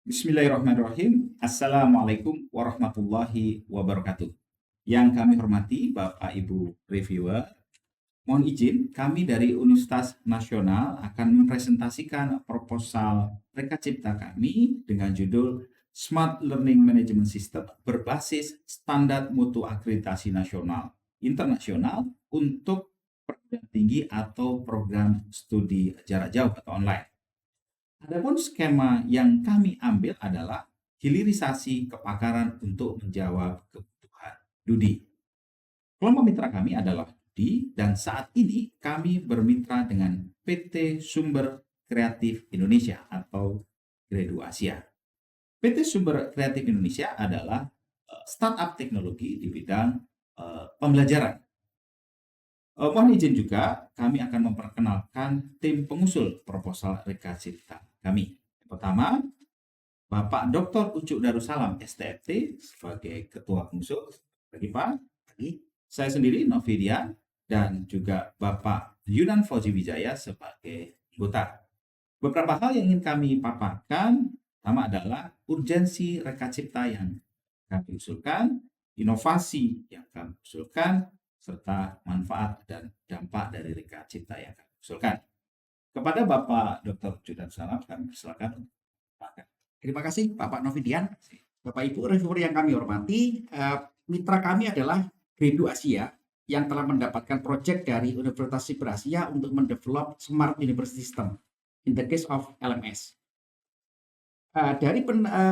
Bismillahirrahmanirrahim. Assalamualaikum warahmatullahi wabarakatuh. Yang kami hormati Bapak Ibu reviewer, mohon izin kami dari Universitas Nasional akan mempresentasikan proposal Reka Cipta kami dengan judul Smart Learning Management System berbasis standar mutu akreditasi nasional internasional untuk perguruan tinggi atau program studi jarak jauh atau online. Adapun skema yang kami ambil adalah hilirisasi kepakaran untuk menjawab kebutuhan Dudi. Kelompok mitra kami adalah Dudi dan saat ini kami bermitra dengan PT Sumber Kreatif Indonesia atau Gredu Asia. PT Sumber Kreatif Indonesia adalah startup teknologi di bidang pembelajaran. Mohon izin juga kami akan memperkenalkan tim pengusul proposal Reka Cipta kami. Yang pertama, Bapak Dr. Ucuk Darussalam STFT sebagai Ketua Pengusul. Pagi Pak. Pagi. Saya sendiri Novidian dan juga Bapak Yunan Fauzi Wijaya sebagai anggota. Beberapa hal yang ingin kami paparkan, pertama adalah urgensi Reka Cipta yang kami usulkan, inovasi yang kami usulkan, serta manfaat dan dampak dari Reka Cipta yang kami usulkan. Kepada Bapak Dr. Ucuk Darussalam, kami persilakan untuk paparkan. Terima kasih Bapak Novidian. Bapak Ibu reviewer yang kami hormati, mitra kami adalah Gredu Asia yang telah mendapatkan proyek dari Universitas Siber Asia untuk mendevelop Smart University System in the case of LMS. Dari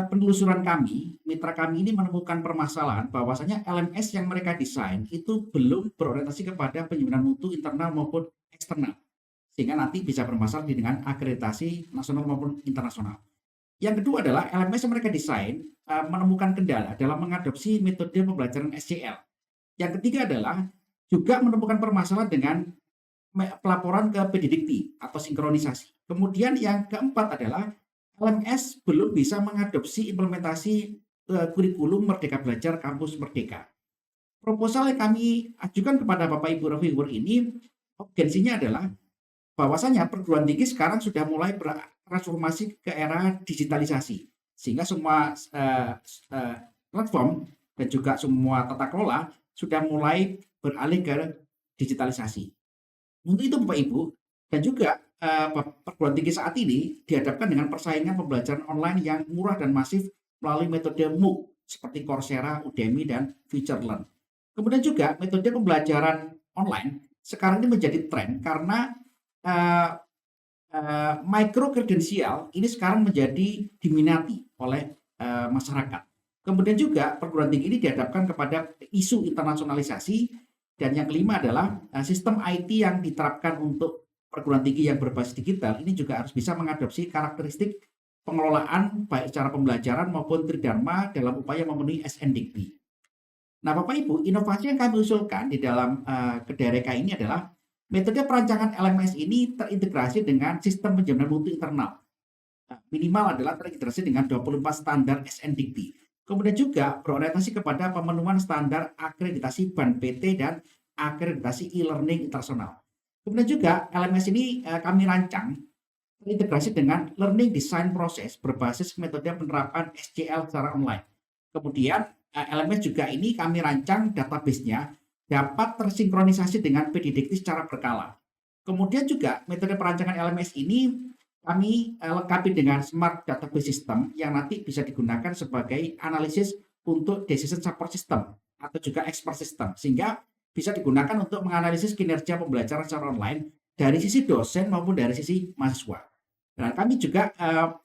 penelusuran kami, mitra kami ini menemukan permasalahan bahwasanya LMS yang mereka desain itu belum berorientasi kepada penjaminan mutu internal maupun eksternal, sehingga nanti bisa bermasalah dengan akreditasi nasional maupun internasional. Yang kedua adalah LMS yang mereka desain menemukan kendala dalam mengadopsi metode pembelajaran SCL. Yang ketiga adalah juga menemukan permasalahan dengan pelaporan ke PDDikti atau sinkronisasi. Kemudian yang keempat adalah LMS belum bisa mengadopsi implementasi kurikulum Merdeka Belajar Kampus Merdeka. Proposal yang kami ajukan kepada Bapak Ibu reviewer ini, urgensinya adalah bahwasanya perguruan tinggi sekarang sudah mulai bertransformasi ke era digitalisasi, sehingga semua platform dan juga semua tata kelola sudah mulai beralih ke digitalisasi. Untuk itu Bapak Ibu dan juga perguruan tinggi saat ini dihadapkan dengan persaingan pembelajaran online yang murah dan masif melalui metode MOOC seperti Coursera, Udemy, dan FutureLearn. Kemudian juga metode pembelajaran online sekarang ini menjadi tren karena micro kredensial ini sekarang menjadi diminati oleh masyarakat. Kemudian juga perguruan tinggi ini dihadapkan kepada isu internasionalisasi dan yang kelima adalah sistem IT yang diterapkan untuk perguruan tinggi yang berbasis digital ini juga harus bisa mengadopsi karakteristik pengelolaan baik secara pembelajaran maupun tridharma dalam upaya memenuhi SNDP. Nah, Bapak Ibu, inovasi yang kami usulkan di dalam kedai Reka ini adalah metode perancangan LMS ini terintegrasi dengan sistem penjaminan mutu internal. Minimal adalah terintegrasi dengan 24 standar SNDP. Kemudian juga berorientasi kepada pemenuhan standar akreditasi BAN PT dan akreditasi e-learning internasional. Kemudian juga LMS ini kami rancang terintegrasi dengan learning design process berbasis metode penerapan SCL secara online. Kemudian LMS juga ini kami rancang database-nya dapat tersinkronisasi dengan PDDikti secara berkala. Kemudian juga metode perancangan LMS ini kami lengkapi dengan Smart Database System yang nanti bisa digunakan sebagai analisis untuk decision support system atau juga expert system, sehingga bisa digunakan untuk menganalisis kinerja pembelajaran secara online dari sisi dosen maupun dari sisi mahasiswa. Dan kami juga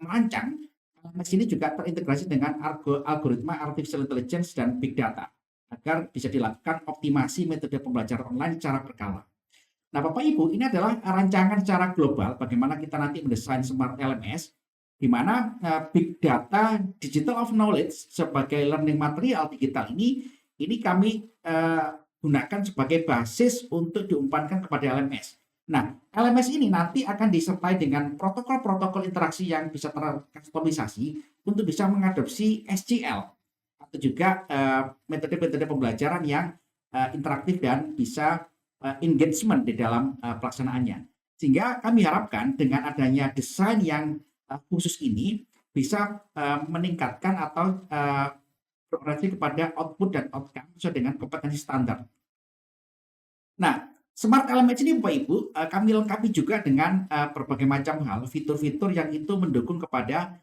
merancang LMS ini juga terintegrasi dengan algoritma artificial intelligence dan big data agar bisa dilakukan optimasi metode pembelajaran online secara berkala. Nah, Bapak Ibu, ini adalah rancangan secara global bagaimana kita nanti mendesain Smart LMS, di mana big data digital of knowledge sebagai learning material digital ini kami gunakan sebagai basis untuk diumpankan kepada LMS. Nah, LMS ini nanti akan disertai dengan protokol-protokol interaksi yang bisa terkustomisasi untuk bisa mengadopsi SCL atau juga metode-metode pembelajaran yang interaktif dan bisa engagement di dalam pelaksanaannya. Sehingga kami harapkan dengan adanya desain yang khusus ini bisa meningkatkan atau berorientasi kepada output dan outcome sesuai dengan kompetensi standar. Nah, Smart LMS ini Bapak Ibu, kami lengkapi juga dengan berbagai macam hal, fitur-fitur yang itu mendukung kepada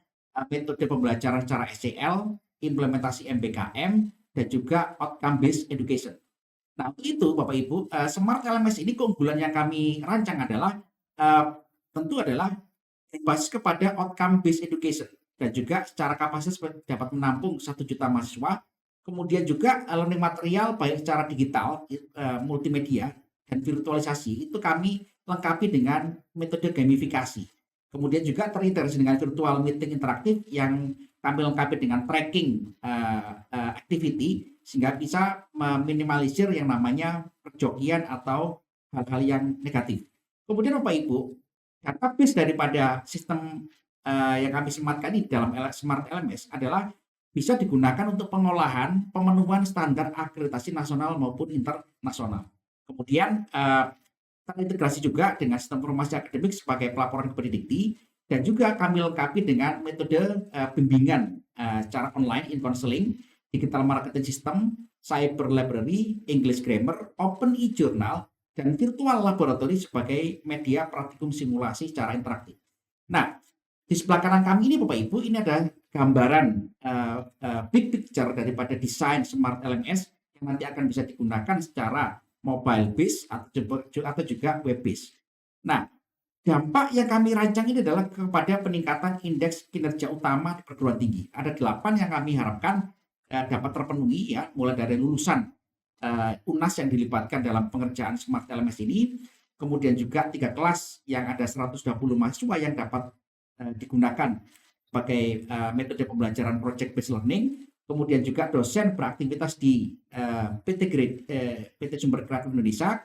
metode pembelajaran secara SEL, implementasi MBKM, dan juga outcome based education. Nah, untuk itu Bapak Ibu, Smart LMS ini keunggulan yang kami rancang adalah tentu adalah berbasis kepada outcome based education dan juga secara kapasitas dapat menampung 1 juta mahasiswa. Kemudian juga learning material baik secara digital, multimedia dan virtualisasi itu kami lengkapi dengan metode gamifikasi. Kemudian juga terintegrasi dengan virtual meeting interaktif yang kami lengkapi dengan tracking activity sehingga bisa meminimalisir yang namanya perjokian atau hal-hal yang negatif. Kemudian Bapak Ibu, database daripada sistem yang kami sematkan ini dalam Smart LMS adalah bisa digunakan untuk pengolahan pemenuhan standar akreditasi nasional maupun internasional. Kemudian terintegrasi juga dengan sistem informasi akademik sebagai pelaporan kepada Dikti dan juga kami lengkapi dengan metode bimbingan secara online in counseling, digital marketing system, cyber library, English grammar, open e-journal, dan virtual laboratory sebagai media praktikum simulasi secara interaktif. Nah, di sebelah kanan kami ini Bapak Ibu, ini ada gambaran big picture daripada desain Smart LMS yang nanti akan bisa digunakan secara mobile base atau juga web base. Nah, dampak yang kami rancang ini adalah kepada peningkatan indeks kinerja utama di perguruan tinggi. Ada 8 yang kami harapkan dapat terpenuhi ya, mulai dari lulusan UNAS yang dilibatkan dalam pengerjaan Smart LMS ini, kemudian juga 3 kelas yang ada 120 mahasiswa yang dapat digunakan sebagai metode pembelajaran project based learning, kemudian juga dosen beraktivitas di PT Sumber Kreatif Indonesia,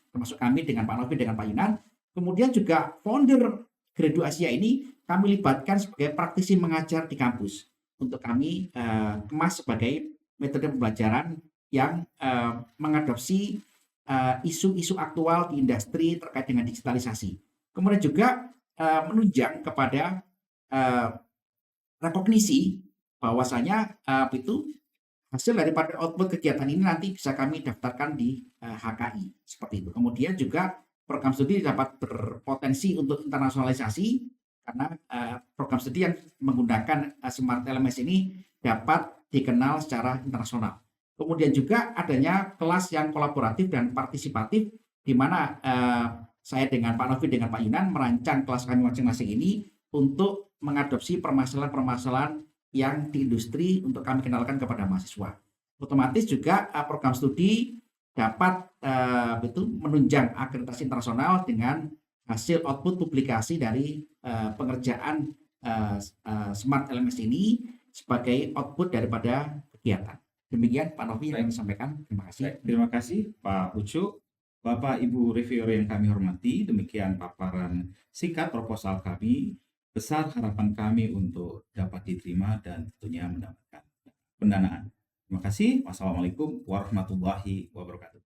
termasuk kami dengan Pak Novi dengan Pak Yunan, kemudian juga founder Gradu Asia ini kami libatkan sebagai praktisi mengajar di kampus untuk kami kemas sebagai metode pembelajaran yang mengadopsi isu-isu aktual di industri terkait dengan digitalisasi. Kemudian juga menunjang kepada rekognisi bahwasanya itu hasil daripada output kegiatan ini nanti bisa kami daftarkan di HKI seperti itu. Kemudian juga program studi dapat berpotensi untuk internasionalisasi karena program studi yang menggunakan Smart LMS ini dapat dikenal secara internasional. Kemudian juga adanya kelas yang kolaboratif dan partisipatif di mana saya dengan Pak Novi dengan Pak Yunan merancang kelas kami masing-masing ini untuk mengadopsi permasalahan-permasalahan yang di industri untuk kami kenalkan kepada mahasiswa. Otomatis juga program studi dapat menunjang akreditasi internasional dengan hasil output publikasi dari pengerjaan Smart LMS ini sebagai output daripada kegiatan. Demikian Pak Novi yang disampaikan. Terima kasih. Baik, terima kasih Pak Ucu. Bapak Ibu reviewer yang kami hormati, demikian paparan singkat proposal kami. Besar harapan kami untuk dapat diterima dan tentunya mendapatkan pendanaan. Terima kasih. Wassalamualaikum warahmatullahi wabarakatuh.